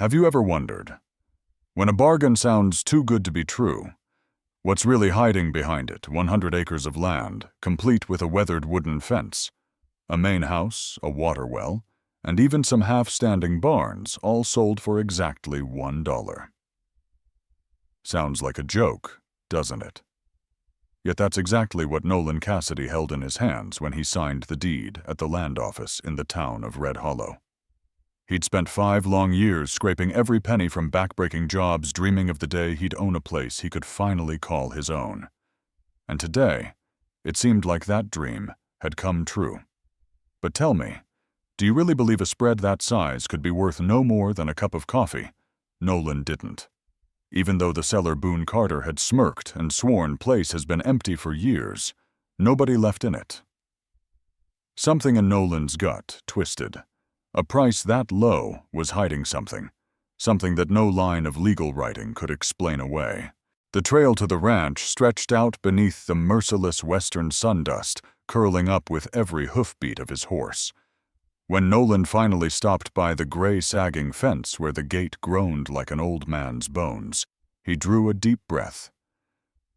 Have you ever wondered, when a bargain sounds too good to be true, what's really hiding behind it? 100 acres of land, complete with a weathered wooden fence, a main house, a water well, and even some half-standing barns, all sold for exactly $1. Sounds like a joke, doesn't it? Yet that's exactly what Nolan Cassidy held in his hands when he signed the deed at the land office in the town of Red Hollow. He'd spent 5 long years scraping every penny from back-breaking jobs, dreaming of the day he'd own a place he could finally call his own. And today, it seemed like that dream had come true. But tell me, do you really believe a spread that size could be worth no more than a cup of coffee? Nolan didn't. Even though the seller Boone Carter had smirked and sworn place has been empty for years, nobody left in it. Something in Nolan's gut twisted. A price that low was hiding something that no line of legal writing could explain away. The trail to the ranch stretched out beneath the merciless western sundust, curling up with every hoofbeat of his horse. When Nolan finally stopped by the gray sagging fence where the gate groaned like an old man's bones, he drew a deep breath.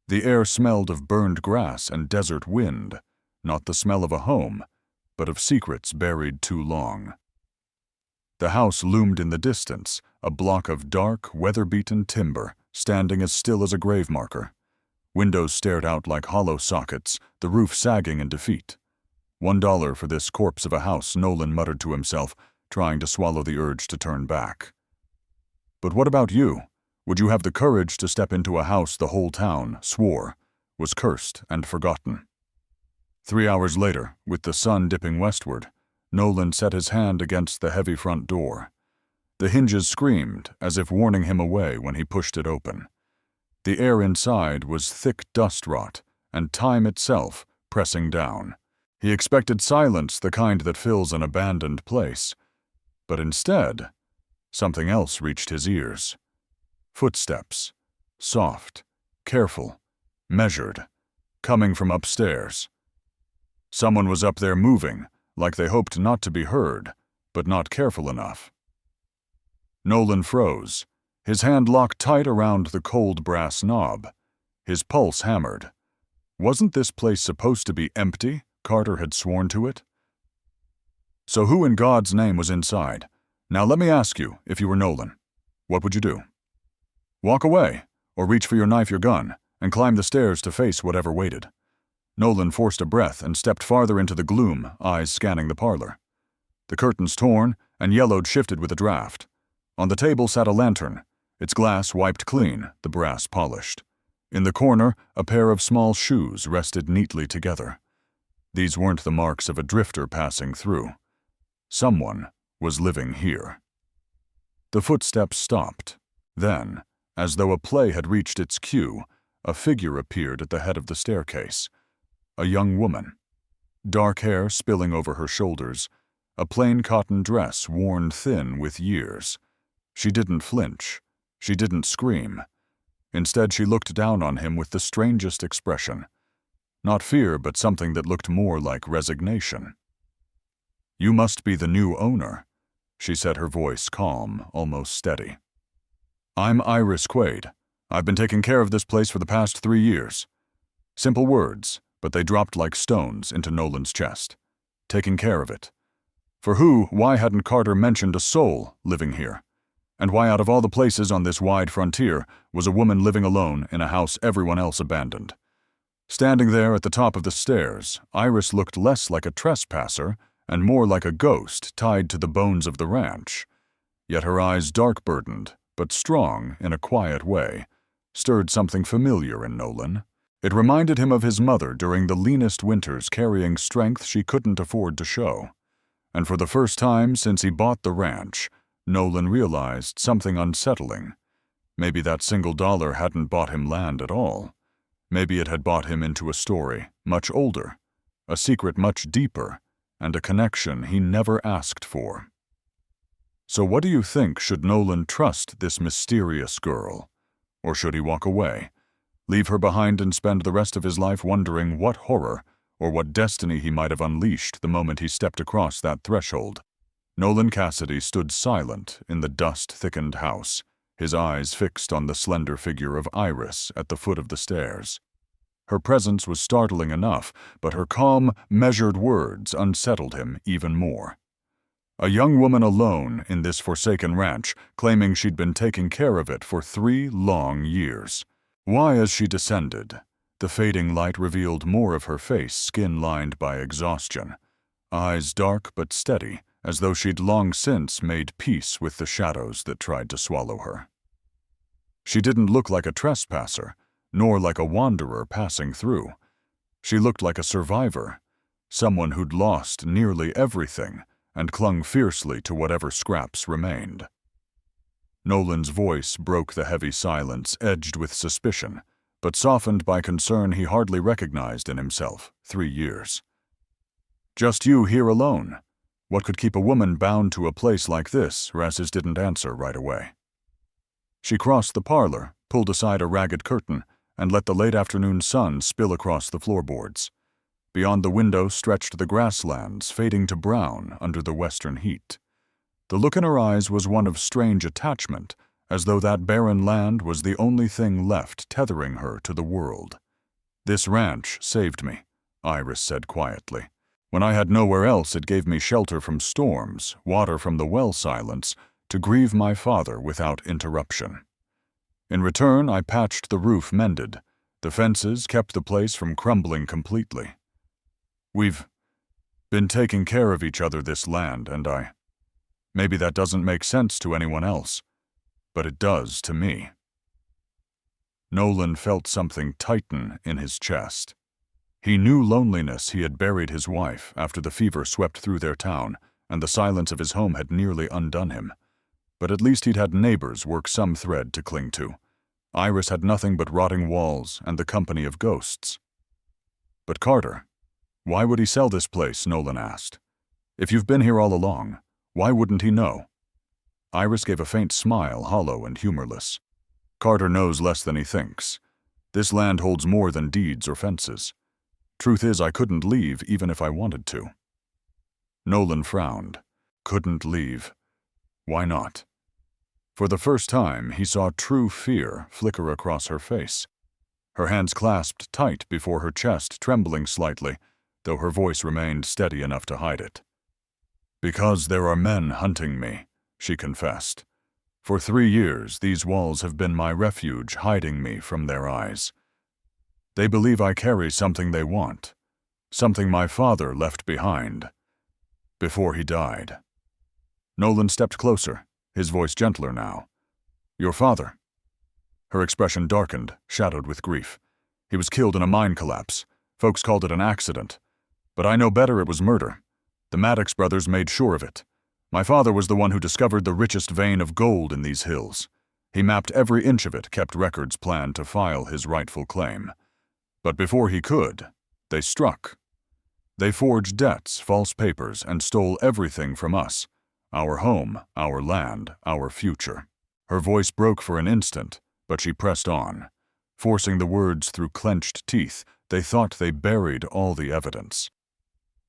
The air smelled of burned grass and desert wind, not the smell of a home, but of secrets buried too long. The house loomed in the distance, a block of dark, weather-beaten timber, standing as still as a grave marker. Windows stared out like hollow sockets, the roof sagging in defeat. $1 for this corpse of a house, Nolan muttered to himself, trying to swallow the urge to turn back. But what about you? Would you have the courage to step into a house the whole town swore was cursed and forgotten? 3 hours later, with the sun dipping westward, Nolan set his hand against the heavy front door. The hinges screamed, as if warning him away when he pushed it open. The air inside was thick dust rot, and time itself pressing down. He expected silence, the kind that fills an abandoned place. But instead, something else reached his ears. Footsteps, soft, careful, measured, coming from upstairs. Someone was up there moving, like they hoped not to be heard, but not careful enough. Nolan froze, his hand locked tight around the cold brass knob. His pulse hammered. Wasn't this place supposed to be empty? Carter had sworn to it. So who in God's name was inside? Now let me ask you, if you were Nolan, what would you do? Walk away, or reach for your knife, your gun, and climb the stairs to face whatever waited. Nolan forced a breath and stepped farther into the gloom, eyes scanning the parlor. The curtains torn and yellowed shifted with a draft. On the table sat a lantern, its glass wiped clean, the brass polished. In the corner, a pair of small shoes rested neatly together. These weren't the marks of a drifter passing through. Someone was living here. The footsteps stopped. Then, as though a play had reached its cue, a figure appeared at the head of the staircase. A young woman. Dark hair spilling over her shoulders, a plain cotton dress worn thin with years. She didn't flinch. She didn't scream. Instead, she looked down on him with the strangest expression. Not fear, but something that looked more like resignation. "You must be the new owner," she said, her voice calm, almost steady. "I'm Iris Quaid. I've been taking care of this place for the past 3 years." Simple words, but they dropped like stones into Nolan's chest. Taking care of it. For why hadn't Carter mentioned a soul living here? And why, out of all the places on this wide frontier, was a woman living alone in a house everyone else abandoned? Standing there at the top of the stairs, Iris looked less like a trespasser and more like a ghost tied to the bones of the ranch. Yet her eyes, dark-burdened, but strong in a quiet way, stirred something familiar in Nolan. It reminded him of his mother during the leanest winters, carrying strength she couldn't afford to show. And for the first time since he bought the ranch, Nolan realized something unsettling. Maybe that single dollar hadn't bought him land at all. Maybe it had bought him into a story much older, a secret much deeper, and a connection he never asked for. So what do you think? Should Nolan trust this mysterious girl? Or should he walk away? Leave her behind and spend the rest of his life wondering what horror or what destiny he might have unleashed the moment he stepped across that threshold? Nolan Cassidy stood silent in the dust-thickened house, his eyes fixed on the slender figure of Iris at the foot of the stairs. Her presence was startling enough, but her calm, measured words unsettled him even more. A young woman alone in this forsaken ranch, claiming she'd been taking care of it for 3 long years. Why, as she descended, the fading light revealed more of her face, skin-lined by exhaustion, eyes dark but steady, as though she'd long since made peace with the shadows that tried to swallow her. She didn't look like a trespasser, nor like a wanderer passing through. She looked like a survivor, someone who'd lost nearly everything and clung fiercely to whatever scraps remained. Nolan's voice broke the heavy silence, edged with suspicion, but softened by concern he hardly recognized in himself 3 years. "Just you here alone? What could keep a woman bound to a place like this?" Rasses didn't answer right away. She crossed the parlor, pulled aside a ragged curtain, and let the late afternoon sun spill across the floorboards. Beyond the window stretched the grasslands, fading to brown under the western heat. The look in her eyes was one of strange attachment, as though that barren land was the only thing left tethering her to the world. "This ranch saved me," Iris said quietly. "When I had nowhere else, it gave me shelter from storms, water from the well silence, to grieve my father without interruption. In return, I patched the roof mended. The fences kept the place from crumbling completely. We've been taking care of each other, this land, and maybe that doesn't make sense to anyone else, but it does to me." Nolan felt something tighten in his chest. He knew loneliness. He had buried his wife after the fever swept through their town, and the silence of his home had nearly undone him. But at least he'd had neighbors work some thread to cling to. Iris had nothing but rotting walls and the company of ghosts. But Carter, why would he sell this place? Nolan asked. If you've been here all along, why wouldn't he know? Iris gave a faint smile, hollow and humorless. Carter knows less than he thinks. This land holds more than deeds or fences. Truth is, I couldn't leave even if I wanted to. Nolan frowned. Couldn't leave. Why not? For the first time, he saw true fear flicker across her face. Her hands clasped tight before her chest, trembling slightly, though her voice remained steady enough to hide it. "Because there are men hunting me," she confessed. "For 3 years, these walls have been my refuge, hiding me from their eyes. They believe I carry something they want, something my father left behind, before he died." Nolan stepped closer, his voice gentler now. "Your father?" Her expression darkened, shadowed with grief. "He was killed in a mine collapse. Folks called it an accident. But I know better, it was murder. The Maddox brothers made sure of it. My father was the one who discovered the richest vein of gold in these hills. He mapped every inch of it, kept records planned to file his rightful claim. But before he could, they struck. They forged debts, false papers, and stole everything from us. Our home, our land, our future." Her voice broke for an instant, but she pressed on, forcing the words through clenched teeth. "They thought they buried all the evidence.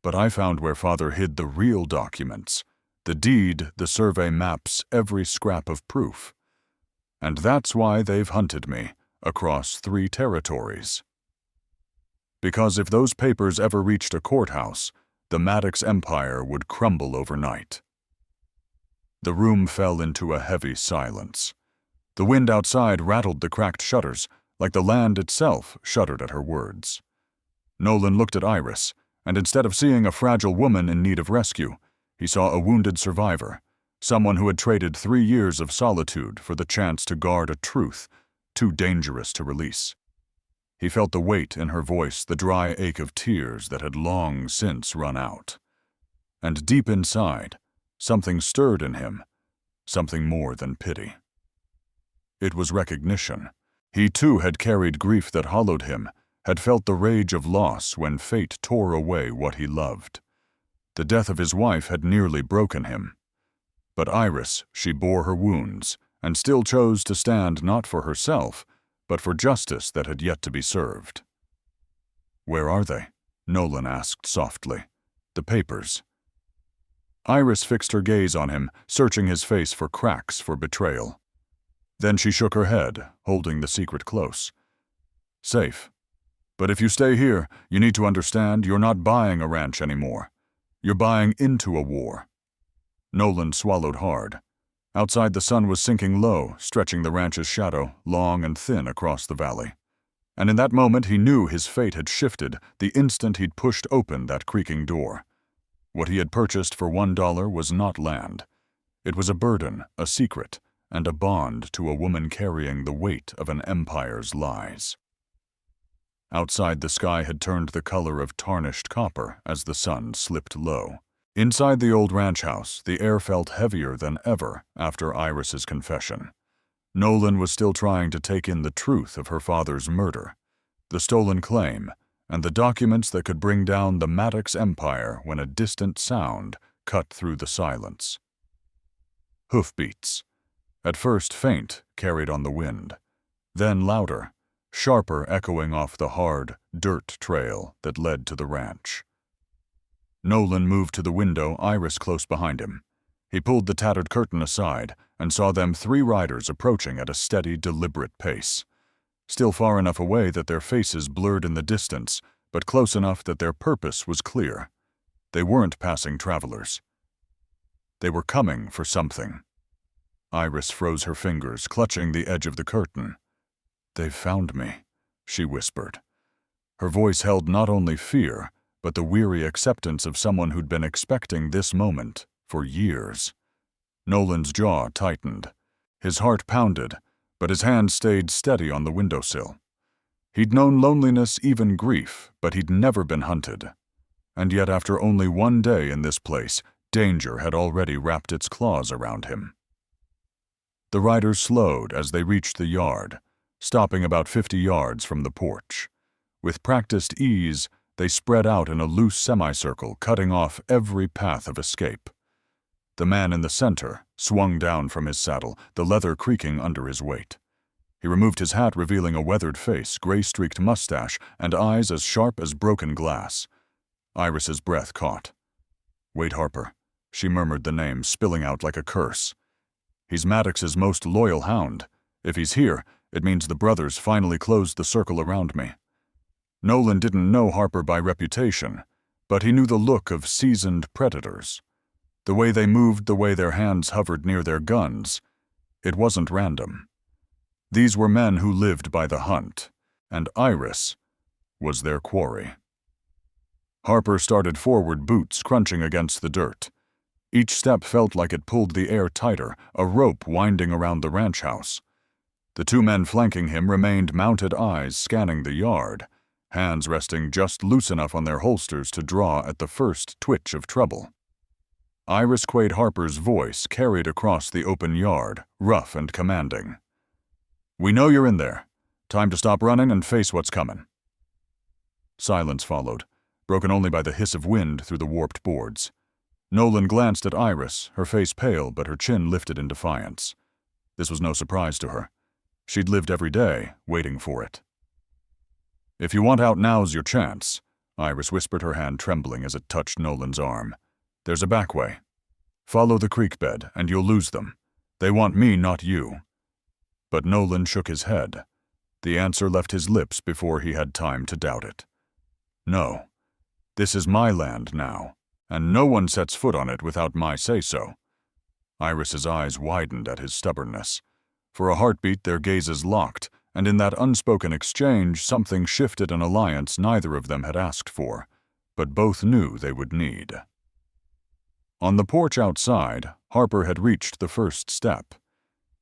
But I found where Father hid the real documents. The deed, the survey maps, every scrap of proof. And that's why they've hunted me, across 3 territories. Because if those papers ever reached a courthouse, the Maddox empire would crumble overnight." The room fell into a heavy silence. The wind outside rattled the cracked shutters, like the land itself shuddered at her words. Nolan looked at Iris, and instead of seeing a fragile woman in need of rescue, he saw a wounded survivor, someone who had traded 3 years of solitude for the chance to guard a truth too dangerous to release. He felt the weight in her voice, the dry ache of tears that had long since run out. And deep inside, something stirred in him, something more than pity. It was recognition. He too had carried grief that hollowed him, had felt the rage of loss when fate tore away what he loved. The death of his wife had nearly broken him. But Iris, she bore her wounds, and still chose to stand not for herself, but for justice that had yet to be served. "Where are they?" Nolan asked softly. "The papers." Iris fixed her gaze on him, searching his face for cracks for betrayal. Then she shook her head, holding the secret close. Safe. But if you stay here, you need to understand you're not buying a ranch anymore. You're buying into a war. Nolan swallowed hard. Outside, the sun was sinking low, stretching the ranch's shadow, long and thin, across the valley. And in that moment he knew his fate had shifted the instant he'd pushed open that creaking door. What he had purchased for $1 was not land. It was a burden, a secret, and a bond to a woman carrying the weight of an empire's lies. Outside, the sky had turned the color of tarnished copper as the sun slipped low. Inside the old ranch house, the air felt heavier than ever after Iris's confession. Nolan was still trying to take in the truth of her father's murder, the stolen claim, and the documents that could bring down the Maddox empire when a distant sound cut through the silence. Hoofbeats. At first faint, carried on the wind. Then louder, sharper, echoing off the hard dirt trail that led to the ranch. Nolan moved to the window, Iris close behind him. He pulled the tattered curtain aside and saw them 3 riders approaching at a steady, deliberate pace. Still far enough away that their faces blurred in the distance, but close enough that their purpose was clear. They weren't passing travelers. They were coming for something. Iris froze her fingers, clutching the edge of the curtain. "They've found me," she whispered. Her voice held not only fear, but the weary acceptance of someone who'd been expecting this moment for years. Nolan's jaw tightened. His heart pounded, but his hand stayed steady on the windowsill. He'd known loneliness, even grief, but he'd never been hunted. And yet after only 1 day in this place, danger had already wrapped its claws around him. The riders slowed as they reached the yard, stopping about 50 yards from the porch. With practiced ease, they spread out in a loose semicircle, cutting off every path of escape. The man in the center swung down from his saddle, the leather creaking under his weight. He removed his hat, revealing a weathered face, gray-streaked mustache, and eyes as sharp as broken glass. Iris's breath caught. "Wade Harper," she murmured the name, spilling out like a curse. "He's Maddox's most loyal hound. If he's here, it means the brothers finally closed the circle around me." Nolan didn't know Harper by reputation, but he knew the look of seasoned predators. The way they moved, the way their hands hovered near their guns. It wasn't random. These were men who lived by the hunt, and Iris was their quarry. Harper started forward, boots crunching against the dirt. Each step felt like it pulled the air tighter, a rope winding around the ranch house. The 2 men flanking him remained, mounted eyes scanning the yard, hands resting just loose enough on their holsters to draw at the first twitch of trouble. Iris Quaid Harper's voice carried across the open yard, rough and commanding. "We know you're in there. Time to stop running and face what's coming." Silence followed, broken only by the hiss of wind through the warped boards. Nolan glanced at Iris, her face pale but her chin lifted in defiance. This was no surprise to her. She'd lived every day, waiting for it. "If you want out, now's your chance," Iris whispered, her hand trembling as it touched Nolan's arm. "There's a back way. Follow the creek bed, and you'll lose them. They want me, not you." But Nolan shook his head. The answer left his lips before he had time to doubt it. "No. This is my land now, and no one sets foot on it without my say-so." Iris's eyes widened at his stubbornness. For a heartbeat, their gazes locked, and in that unspoken exchange, something shifted, an alliance neither of them had asked for, but both knew they would need. On the porch outside, Harper had reached the first step.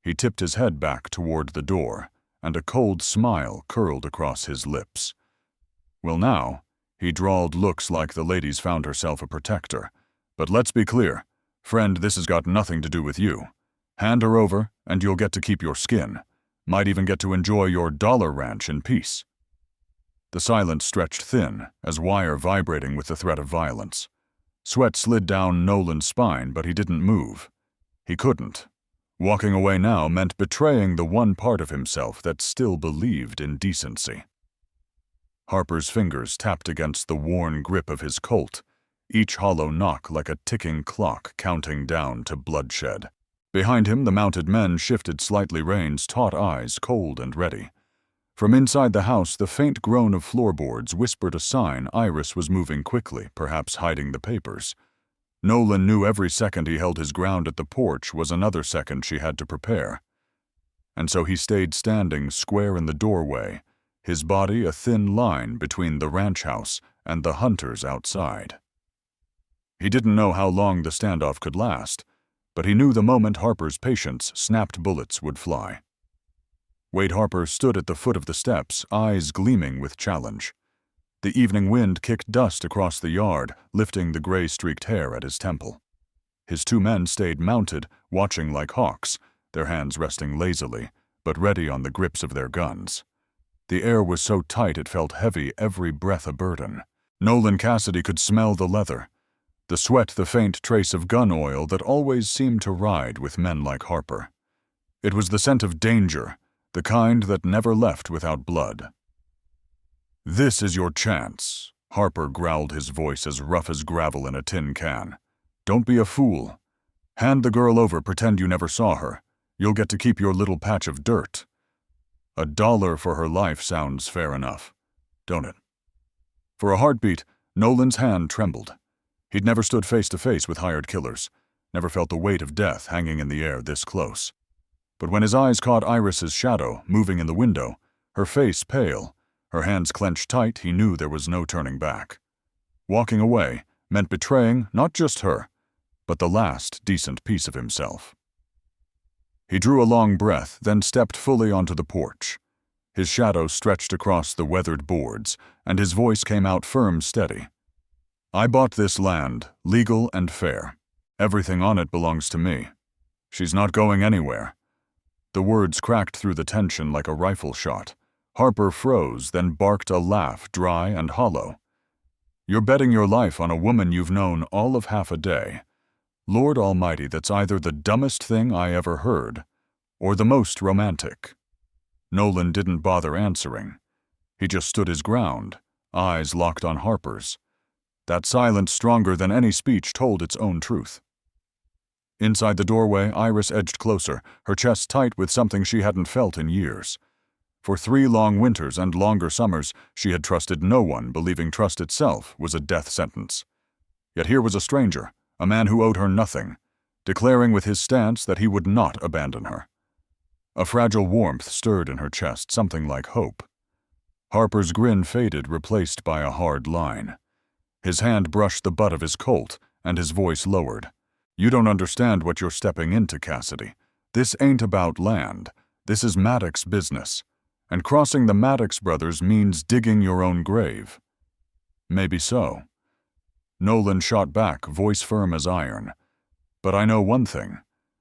He tipped his head back toward the door, and a cold smile curled across his lips. "Well now," he drawled, "looks like the lady's found herself a protector. But let's be clear, friend, this has got nothing to do with you. Hand her over, and you'll get to keep your skin. Might even get to enjoy your dollar ranch in peace." The silence stretched thin, as wire vibrating with the threat of violence. Sweat slid down Nolan's spine, but he didn't move. He couldn't. Walking away now meant betraying the one part of himself that still believed in decency. Harper's fingers tapped against the worn grip of his Colt. each hollow knock like a ticking clock counting down to bloodshed. Behind him, the mounted men shifted slightly, reins, taut eyes, cold and ready. From inside the house, the faint groan of floorboards whispered a sign Iris was moving quickly, perhaps hiding the papers. Nolan knew every second he held his ground at the porch was another second she had to prepare. And so he stayed standing square in the doorway, his body a thin line between the ranch house and the hunters outside. He didn't know how long the standoff could last, but he knew the moment Harper's patience snapped, bullets would fly. Wade Harper stood at the foot of the steps, eyes gleaming with challenge. The evening wind kicked dust across the yard, lifting the gray-streaked hair at his temple. His two men stayed mounted, watching like hawks, their hands resting lazily, but ready on the grips of their guns. The air was so tight it felt heavy, every breath a burden. Nolan Cassidy could smell the leather, the sweat, the faint trace of gun oil that always seemed to ride with men like Harper. It was the scent of danger, the kind that never left without blood. "This is your chance," Harper growled, his voice as rough as gravel in a tin can. "Don't be a fool. Hand the girl over, pretend you never saw her. You'll get to keep your little patch of dirt. $1 for her life sounds fair enough, don't it?" For a heartbeat, Nolan's hand trembled. He'd never stood face to face with hired killers, never felt the weight of death hanging in the air this close. But when his eyes caught Iris's shadow moving in the window, her face pale, her hands clenched tight, he knew there was no turning back. Walking away meant betraying not just her, but the last decent piece of himself. He drew a long breath, then stepped fully onto the porch. His shadow stretched across the weathered boards, and his voice came out firm, steady. "I bought this land, legal and fair. Everything on it belongs to me. She's not going anywhere." The words cracked through the tension like a rifle shot. Harper froze, then barked a laugh, dry and hollow. "You're betting your life on a woman you've known all of half a day. Lord Almighty, that's either the dumbest thing I ever heard, or the most romantic." Nolan didn't bother answering. He just stood his ground, eyes locked on Harper's. That silence, stronger than any speech, told its own truth. Inside the doorway, Iris edged closer, her chest tight with something she hadn't felt in years. For 3 long winters and longer summers, she had trusted no one, believing trust itself was a death sentence. Yet here was a stranger, a man who owed her nothing, declaring with his stance that he would not abandon her. A fragile warmth stirred in her chest, something like hope. Harper's grin faded, replaced by a hard line. His hand brushed the butt of his Colt, and his voice lowered. "You don't understand what you're stepping into, Cassidy. This ain't about land. This is Maddox business. And crossing the Maddox brothers means digging your own grave." "Maybe so." Nolan shot back, voice firm as iron. "But I know one thing.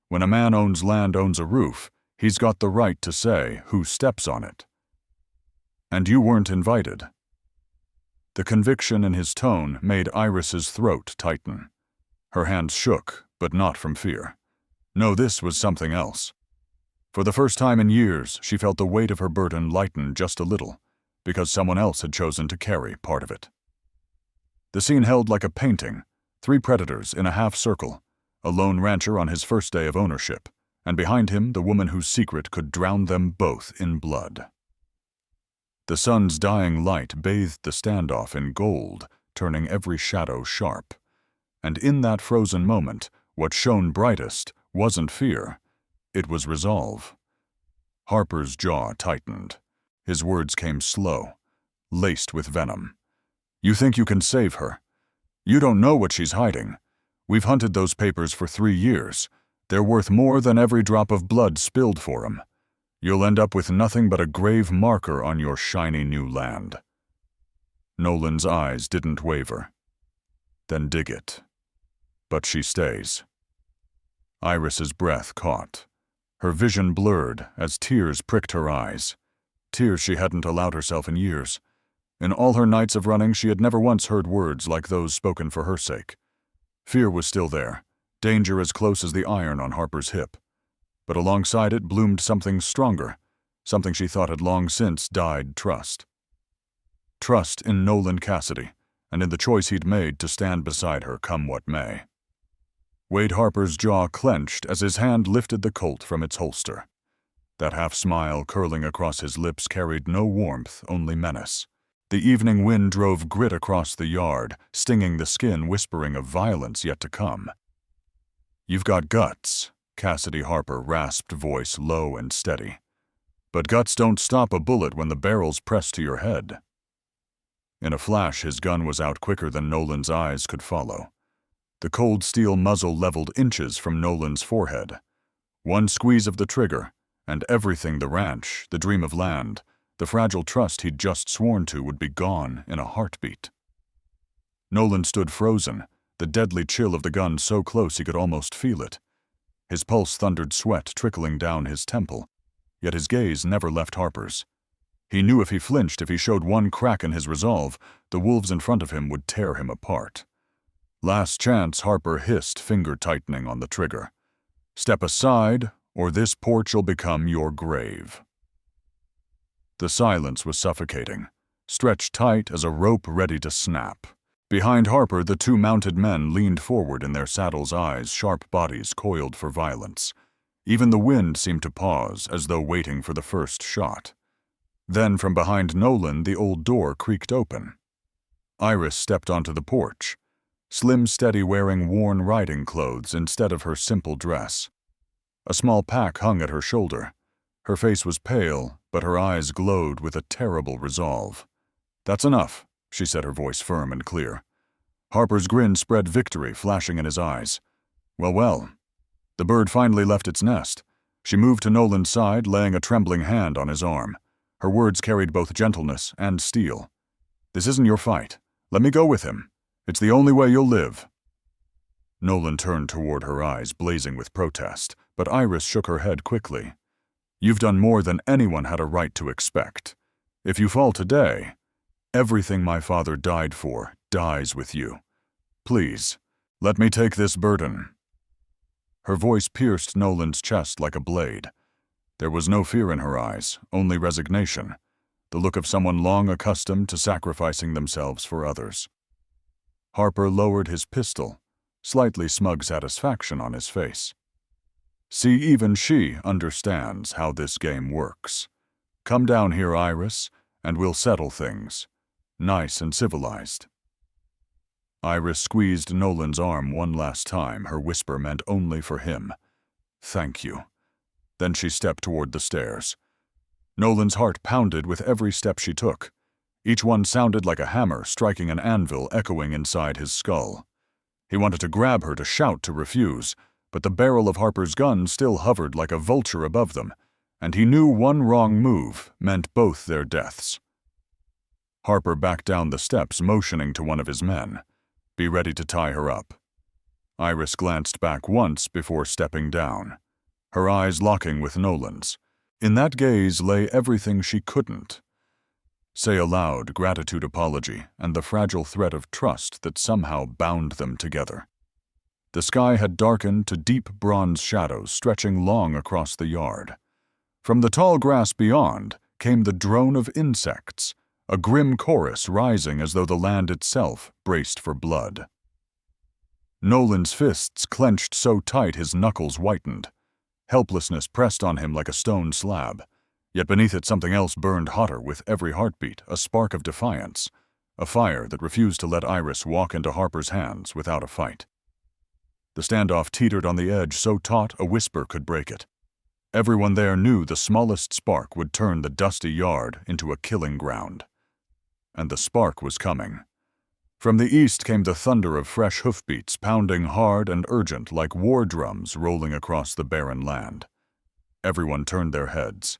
When a man owns land, owns a roof, he's got the right to say who steps on it. And you weren't invited." The conviction in his tone made Iris's throat tighten. Her hands shook, but not from fear. No, this was something else. For the first time in years, she felt the weight of her burden lighten just a little, because someone else had chosen to carry part of it. The scene held like a painting, 3 predators in a half-circle, a lone rancher on his first day of ownership, and behind him the woman whose secret could drown them both in blood. The sun's dying light bathed the standoff in gold, turning every shadow sharp. And in that frozen moment, what shone brightest wasn't fear, it was resolve. Harper's jaw tightened. His words came slow, laced with venom. "You think you can save her? You don't know what she's hiding. We've hunted those papers for 3 years. They're worth more than every drop of blood spilled for 'em. You'll end up with nothing but a grave marker on your shiny new land." Nolan's eyes didn't waver. "Then dig it." But she stays. Iris's breath caught. Her vision blurred as tears pricked her eyes. Tears she hadn't allowed herself in years. In all her nights of running, she had never once heard words like those spoken for her sake. Fear was still there, danger as close as the iron on Harper's hip. But alongside it bloomed something stronger, something she thought had long since died: trust. Trust in Nolan Cassidy, and in the choice he'd made to stand beside her come what may. Wade Harper's jaw clenched as his hand lifted the Colt from its holster. That half-smile curling across his lips carried no warmth, only menace. The evening wind drove grit across the yard, stinging the skin, whispering of violence yet to come. "You've got guts," Cassidy Harper rasped, voice low and steady. "But guts don't stop a bullet when the barrel's pressed to your head." In a flash, his gun was out quicker than Nolan's eyes could follow. The cold steel muzzle leveled inches from Nolan's forehead. One squeeze of the trigger, and everything, the ranch, the dream of land, the fragile trust he'd just sworn to, would be gone in a heartbeat. Nolan stood frozen, the deadly chill of the gun so close he could almost feel it. His pulse thundered, sweat trickling down his temple, yet his gaze never left Harper's. He knew if he flinched, if he showed one crack in his resolve, the wolves in front of him would tear him apart. "Last chance," Harper hissed, finger tightening on the trigger. "Step aside, or this porch will become your grave." The silence was suffocating, stretched tight as a rope ready to snap. Behind Harper, the two mounted men leaned forward in their saddles, eyes, sharp bodies coiled for violence. Even the wind seemed to pause, as though waiting for the first shot. Then, from behind Nolan, the old door creaked open. Iris stepped onto the porch, slim, steady, wearing worn riding clothes instead of her simple dress. A small pack hung at her shoulder. Her face was pale, but her eyes glowed with a terrible resolve. "That's enough," she said, her voice firm and clear. Harper's grin spread victory, flashing in his eyes. "Well, well." The bird finally left its nest. She moved to Nolan's side, laying a trembling hand on his arm. Her words carried both gentleness and steel. "This isn't your fight. Let me go with him. It's the only way you'll live." Nolan turned toward her, eyes blazing with protest, but Iris shook her head quickly. "You've done more than anyone had a right to expect. If you fall today, everything my father died for dies with you. Please, let me take this burden." Her voice pierced Nolan's chest like a blade. There was no fear in her eyes, only resignation, the look of someone long accustomed to sacrificing themselves for others. Harper lowered his pistol, slightly smug satisfaction on his face. "See, even she understands how this game works. Come down here, Iris, and we'll settle things. Nice and civilized." Iris squeezed Nolan's arm one last time, her whisper meant only for him. "Thank you." Then she stepped toward the stairs. Nolan's heart pounded with every step she took. Each one sounded like a hammer striking an anvil, echoing inside his skull. He wanted to grab her, to shout, to refuse, but the barrel of Harper's gun still hovered like a vulture above them, and he knew one wrong move meant both their deaths. Harper backed down the steps, motioning to one of his men. "Be ready to tie her up." Iris glanced back once before stepping down, her eyes locking with Nolan's. In that gaze lay everything she couldn't say aloud: gratitude, apology, and the fragile thread of trust that somehow bound them together. The sky had darkened to deep bronze shadows stretching long across the yard. From the tall grass beyond came the drone of insects, a grim chorus rising as though the land itself braced for blood. Nolan's fists clenched so tight his knuckles whitened. Helplessness pressed on him like a stone slab, yet beneath it something else burned hotter with every heartbeat, a spark of defiance, a fire that refused to let Iris walk into Harper's hands without a fight. The standoff teetered on the edge, so taut a whisper could break it. Everyone there knew the smallest spark would turn the dusty yard into a killing ground. And the spark was coming. From the east came the thunder of fresh hoofbeats, pounding hard and urgent like war drums rolling across the barren land. Everyone turned their heads.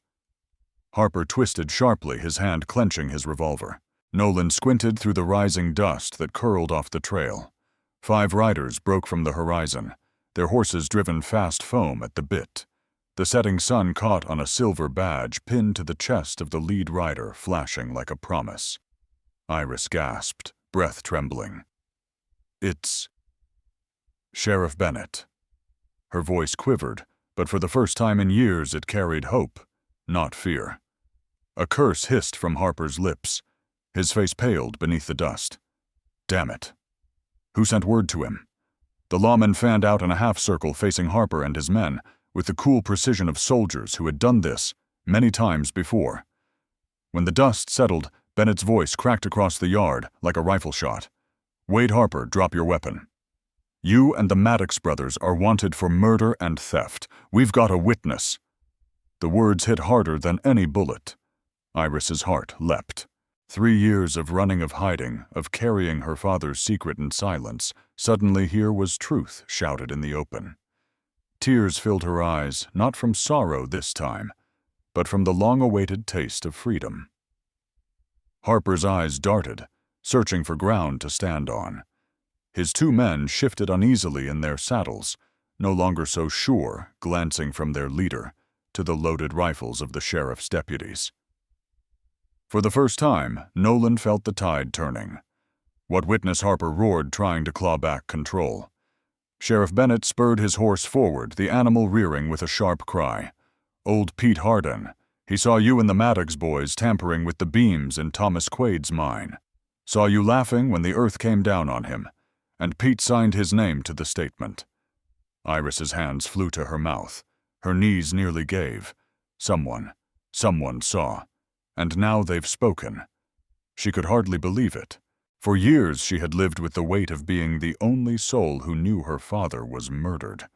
Harper twisted sharply, his hand clenching his revolver. Nolan squinted through the rising dust that curled off the trail. 5 riders broke from the horizon, their horses driven fast foam at the bit. The setting sun caught on a silver badge pinned to the chest of the lead rider, flashing like a promise. Iris gasped, breath trembling. "It's Sheriff Bennett." Her voice quivered, but for the first time in years it carried hope, not fear. A curse hissed from Harper's lips. His face paled beneath the dust. Damn it. Who sent word to him? The lawmen fanned out in a half-circle facing Harper and his men, with the cool precision of soldiers who had done this many times before. When the dust settled, Bennett's voice cracked across the yard like a rifle shot. Wade Harper, drop your weapon. You and the Maddox brothers are wanted for murder and theft. We've got a witness. The words hit harder than any bullet. Iris's heart leapt. 3 years of running, of hiding, of carrying her father's secret in silence, suddenly here was truth shouted in the open. Tears filled her eyes, not from sorrow this time, but from the long-awaited taste of freedom. Harper's eyes darted, searching for ground to stand on. His 2 men shifted uneasily in their saddles, no longer so sure, glancing from their leader to the loaded rifles of the sheriff's deputies. For the first time, Nolan felt the tide turning. What witness Harper roared, trying to claw back control. Sheriff Bennett spurred his horse forward, the animal rearing with a sharp cry. Old Pete Harden. He saw you and the Maddox boys tampering with the beams in Thomas Quaid's mine. Saw you laughing when the earth came down on him, and Pete signed his name to the statement. Iris's hands flew to her mouth. Her knees nearly gave. Someone saw. And now they've spoken. She could hardly believe it. For years she had lived with the weight of being the only soul who knew her father was murdered.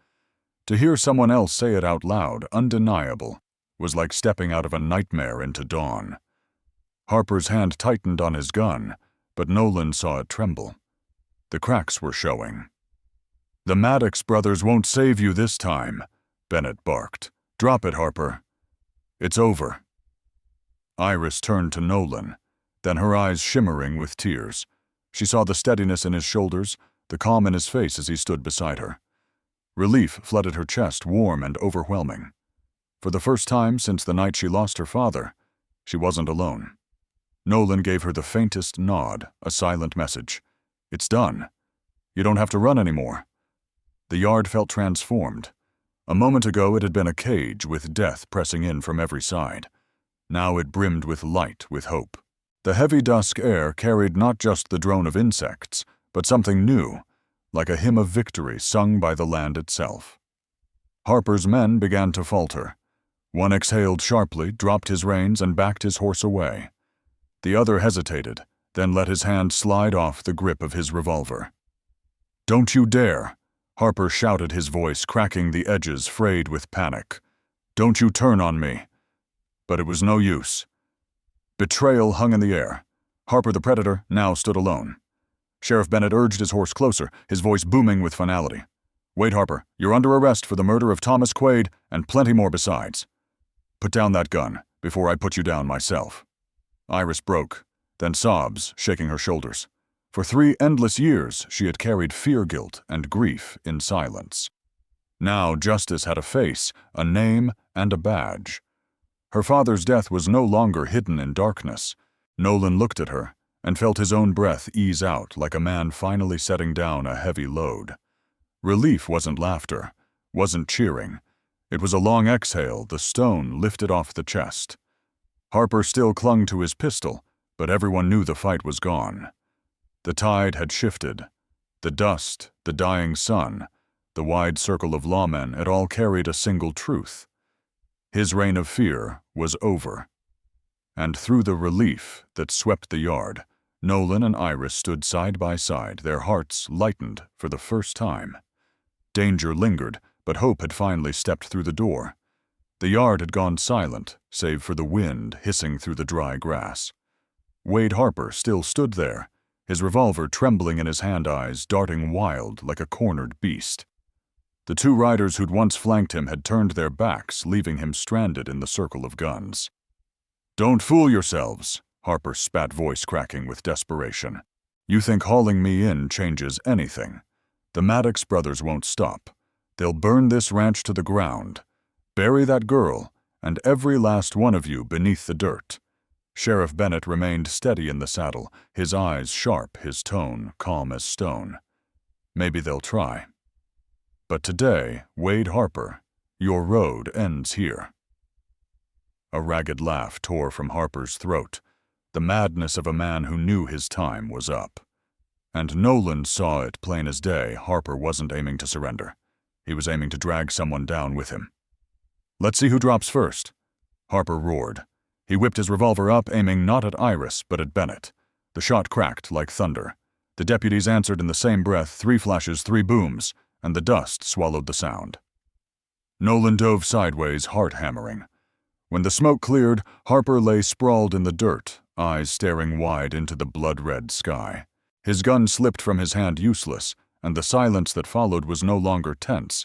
To hear someone else say it out loud, undeniable, was like stepping out of a nightmare into dawn. Harper's hand tightened on his gun, but Nolan saw it tremble. The cracks were showing. The Maddox brothers won't save you this time, Bennett barked. Drop it, Harper. It's over. Iris turned to Nolan, then her eyes shimmering with tears. She saw the steadiness in his shoulders, the calm in his face as he stood beside her. Relief flooded her chest, warm and overwhelming. For the first time since the night she lost her father, she wasn't alone. Nolan gave her the faintest nod, a silent message. It's done. You don't have to run anymore. The yard felt transformed. A moment ago it had been a cage with death pressing in from every side. Now it brimmed with light, with hope. The heavy dusk air carried not just the drone of insects, but something new, like a hymn of victory sung by the land itself. Harper's men began to falter. One exhaled sharply, dropped his reins, and backed his horse away. The other hesitated, then let his hand slide off the grip of his revolver. "Don't you dare!" Harper shouted, his voice cracking the edges frayed with panic. "Don't you turn on me!" But it was no use. Betrayal hung in the air. Harper the Predator now stood alone. Sheriff Bennett urged his horse closer, his voice booming with finality. "Wade Harper, you're under arrest for the murder of Thomas Quaid and plenty more besides. Put down that gun before I put you down myself." Iris broke, then sobs shaking her shoulders. For 3 endless years she had carried fear, guilt, and grief in silence. Now justice had a face, a name, and a badge. Her father's death was no longer hidden in darkness. Nolan looked at her and felt his own breath ease out like a man finally setting down a heavy load. Relief wasn't laughter, wasn't cheering. It was a long exhale, the stone lifted off the chest. Harper still clung to his pistol, but everyone knew the fight was gone. The tide had shifted. The dust, the dying sun, the wide circle of lawmen, it all carried a single truth. His reign of fear was over. And through the relief that swept the yard, Nolan and Iris stood side by side, their hearts lightened for the first time. Danger lingered, but hope had finally stepped through the door. The yard had gone silent, save for the wind hissing through the dry grass. Wade Harper still stood there, his revolver trembling in his hand, eyes darting wild like a cornered beast. The 2 riders who'd once flanked him had turned their backs, leaving him stranded in the circle of guns. "Don't fool yourselves," Harper spat, voice cracking with desperation. "You think hauling me in changes anything. The Maddox brothers won't stop. They'll burn this ranch to the ground. Bury that girl, and every last one of you beneath the dirt." Sheriff Bennett remained steady in the saddle, his eyes sharp, his tone calm as stone. "Maybe they'll try. But today, Wade Harper, your road ends here." A ragged laugh tore from Harper's throat, the madness of a man who knew his time was up. And Nolan saw it plain as day. Harper wasn't aiming to surrender. He was aiming to drag someone down with him. "Let's see who drops first," Harper roared. He whipped his revolver up, aiming not at Iris, but at Bennett. The shot cracked like thunder. The deputies answered in the same breath, 3 flashes, 3 booms, and the dust swallowed the sound. Nolan dove sideways, heart hammering. When the smoke cleared, Harper lay sprawled in the dirt, eyes staring wide into the blood-red sky. His gun slipped from his hand useless, and the silence that followed was no longer tense.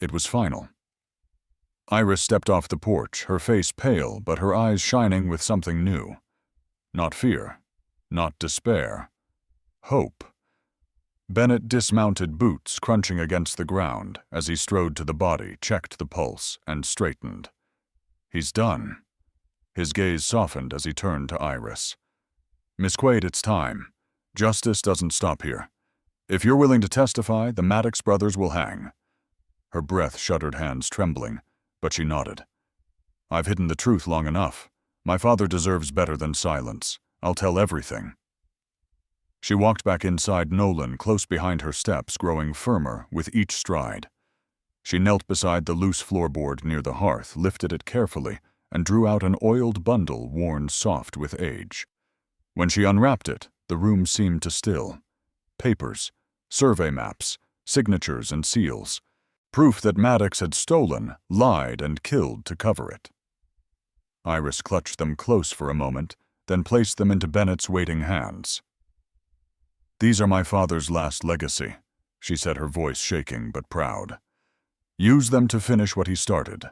It was final. Iris stepped off the porch, her face pale, but her eyes shining with something new. Not fear, not despair. Hope. Bennett dismounted, boots crunching against the ground, as he strode to the body, checked the pulse, and straightened. "He's done." His gaze softened as he turned to Iris. "Miss Quaid, it's time. Justice doesn't stop here. If you're willing to testify, the Maddox brothers will hang." Her breath-shuddered hands trembling, but she nodded. "I've hidden the truth long enough. My father deserves better than silence. I'll tell everything." She walked back inside Nolan, close behind her steps, growing firmer with each stride. She knelt beside the loose floorboard near the hearth, lifted it carefully, and drew out an oiled bundle worn soft with age. When she unwrapped it, the room seemed to still. Papers, survey maps, signatures and seals. Proof that Maddox had stolen, lied, and killed to cover it. Iris clutched them close for a moment, then placed them into Bennett's waiting hands. "These are my father's last legacy," she said, her voice shaking but proud. "Use them to finish what he started."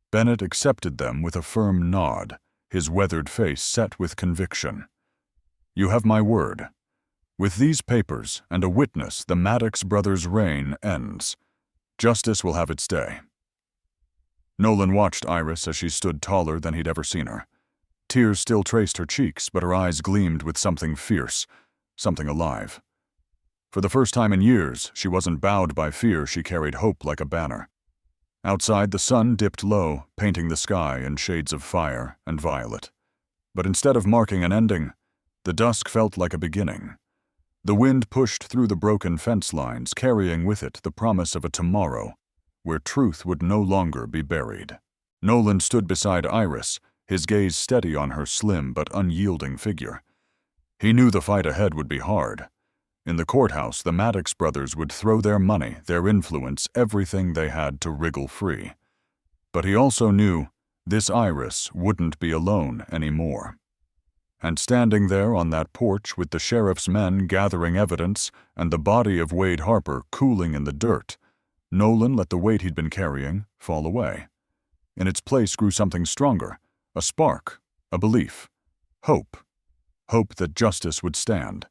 Bennett accepted them with a firm nod, his weathered face set with conviction. "You have my word. With these papers and a witness, the Maddox brothers' reign ends. Justice will have its day." Nolan watched Iris as she stood taller than he'd ever seen her. Tears still traced her cheeks, but her eyes gleamed with something fierce, something alive. For the first time in years, she wasn't bowed by fear, she carried hope like a banner. Outside, the sun dipped low, painting the sky in shades of fire and violet. But instead of marking an ending, the dusk felt like a beginning. The wind pushed through the broken fence lines, carrying with it the promise of a tomorrow where truth would no longer be buried. Nolan stood beside Iris, his gaze steady on her slim but unyielding figure. He knew the fight ahead would be hard. In the courthouse, the Maddox brothers would throw their money, their influence, everything they had to wriggle free. But he also knew this Iris wouldn't be alone anymore. And standing there on that porch with the sheriff's men gathering evidence and the body of Wade Harper cooling in the dirt, Nolan let the weight he'd been carrying fall away. In its place grew something stronger, a spark, a belief, hope. Hope that justice would stand,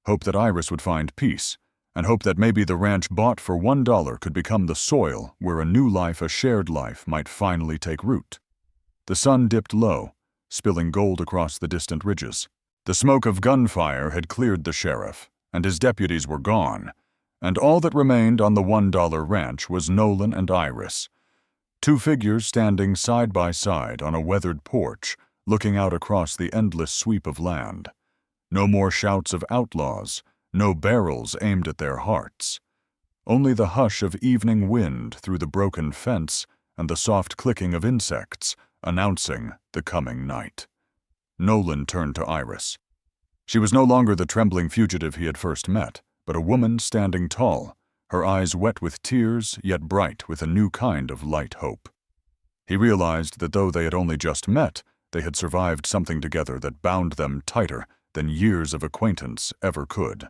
hope that Iris would find peace, and hope that maybe the ranch bought for $1 could become the soil where a new life, a shared life, might finally take root. The sun dipped low, spilling gold across the distant ridges. The smoke of gunfire had cleared the sheriff, and his deputies were gone, and all that remained on the $1 ranch was Nolan and Iris, 2 figures standing side by side on a weathered porch, looking out across the endless sweep of land. No more shouts of outlaws, no barrels aimed at their hearts. Only the hush of evening wind through the broken fence and the soft clicking of insects, announcing the coming night. Nolan turned to Iris. She was no longer the trembling fugitive he had first met, but a woman standing tall, her eyes wet with tears, yet bright with a new kind of light hope. He realized that though they had only just met, they had survived something together that bound them tighter than years of acquaintance ever could.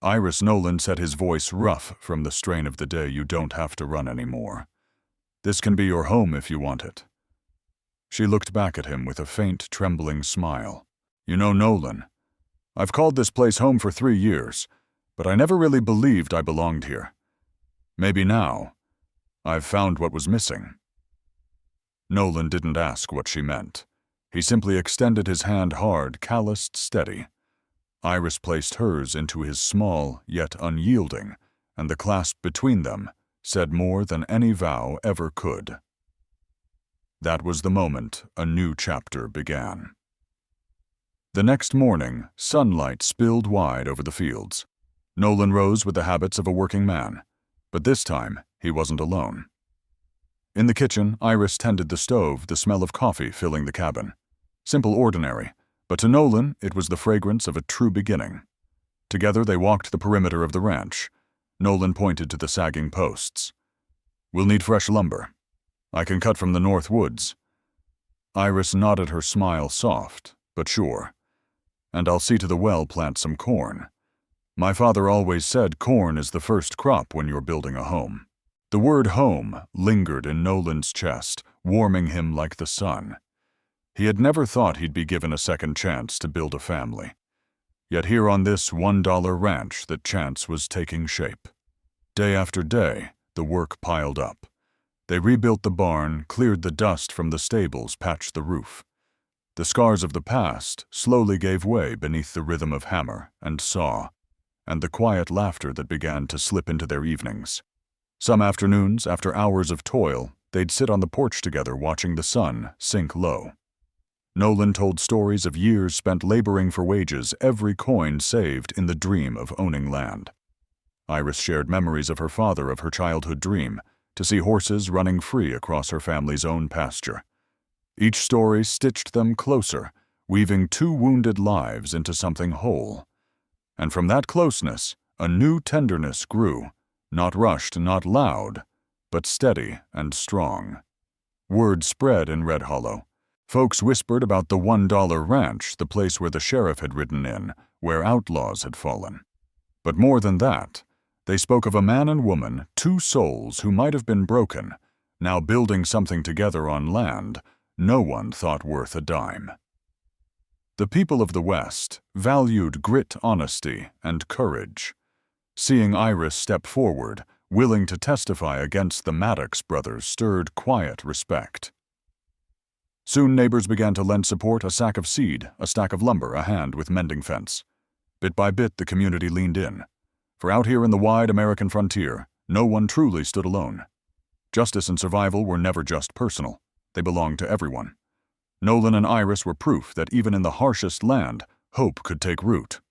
Iris, Nolan said, his voice rough from the strain of the day, "You don't have to run anymore. This can be your home if you want it." She looked back at him with a faint, trembling smile. "You know, Nolan, I've called this place home for 3 years, but I never really believed I belonged here. Maybe now, I've found what was missing." Nolan didn't ask what she meant. He simply extended his hand hard, calloused, steady. Iris placed hers into his small, yet unyielding, and the clasp between them said more than any vow ever could. That was the moment a new chapter began. The next morning, sunlight spilled wide over the fields. Nolan rose with the habits of a working man, but this time he wasn't alone. In the kitchen, Iris tended the stove, the smell of coffee filling the cabin. Simple, ordinary, but to Nolan it was the fragrance of a true beginning. Together they walked the perimeter of the ranch. Nolan pointed to the sagging posts. "We'll need fresh lumber. I can cut from the north woods." Iris nodded, her smile soft, but sure. "And I'll see to the well plant some corn. My father always said corn is the first crop when you're building a home." The word home lingered in Nolan's chest, warming him like the sun. He had never thought he'd be given a second chance to build a family. Yet here on this $1 ranch that chance was taking shape. Day after day, the work piled up. They rebuilt the barn, cleared the dust from the stables, patched the roof. The scars of the past slowly gave way beneath the rhythm of hammer and saw, and the quiet laughter that began to slip into their evenings. Some afternoons, after hours of toil, they'd sit on the porch together watching the sun sink low. Nolan told stories of years spent laboring for wages, every coin saved in the dream of owning land. Iris shared memories of her father, of her childhood dream, to see horses running free across her family's own pasture. Each story stitched them closer, weaving two wounded lives into something whole. And from that closeness, a new tenderness grew, not rushed, not loud, but steady and strong. Word spread in Red Hollow. Folks whispered about the $1 ranch, the place where the sheriff had ridden in, where outlaws had fallen. But more than that, they spoke of a man and woman, two souls who might have been broken, now building something together on land no one thought worth a dime. The people of the West valued grit, honesty, and courage. Seeing Iris step forward, willing to testify against the Maddox brothers, stirred quiet respect. Soon neighbors began to lend support, a sack of seed, a stack of lumber, a hand with mending fence. Bit by bit, the community leaned in. For out here in the wide American frontier, no one truly stood alone. Justice and survival were never just personal. They belonged to everyone. Nolan and Iris were proof that even in the harshest land, hope could take root.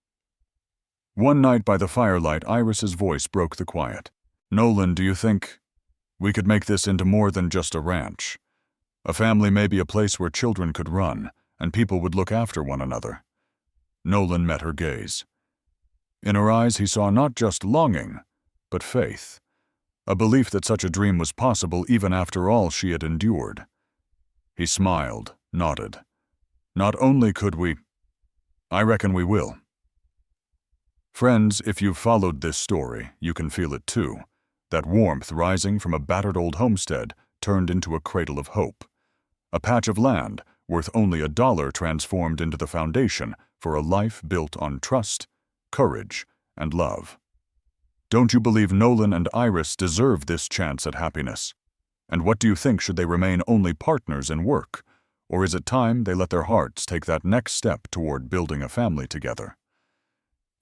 One night by the firelight, Iris's voice broke the quiet. "Nolan, do you think we could make this into more than just a ranch? A family may be a place where children could run, and people would look after one another." Nolan met her gaze. In her eyes he saw not just longing, but faith. A belief that such a dream was possible even after all she had endured. He smiled, nodded. "Not only could we, I reckon we will." Friends, if you've followed this story, you can feel it too. That warmth rising from a battered old homestead turned into a cradle of hope. A patch of land worth only $1 transformed into the foundation for a life built on trust, courage, and love. Don't you believe Nolan and Iris deserve this chance at happiness? And what do you think, should they remain only partners in work? Or is it time they let their hearts take that next step toward building a family together?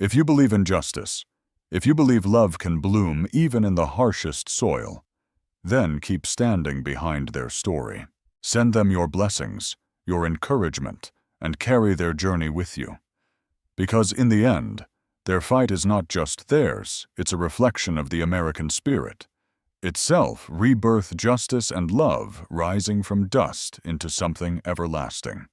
If you believe in justice, if you believe love can bloom even in the harshest soil, then keep standing behind their story. Send them your blessings, your encouragement, and carry their journey with you. Because in the end, their fight is not just theirs, it's a reflection of the American spirit. Itself, rebirth, justice, and love rising from dust into something everlasting.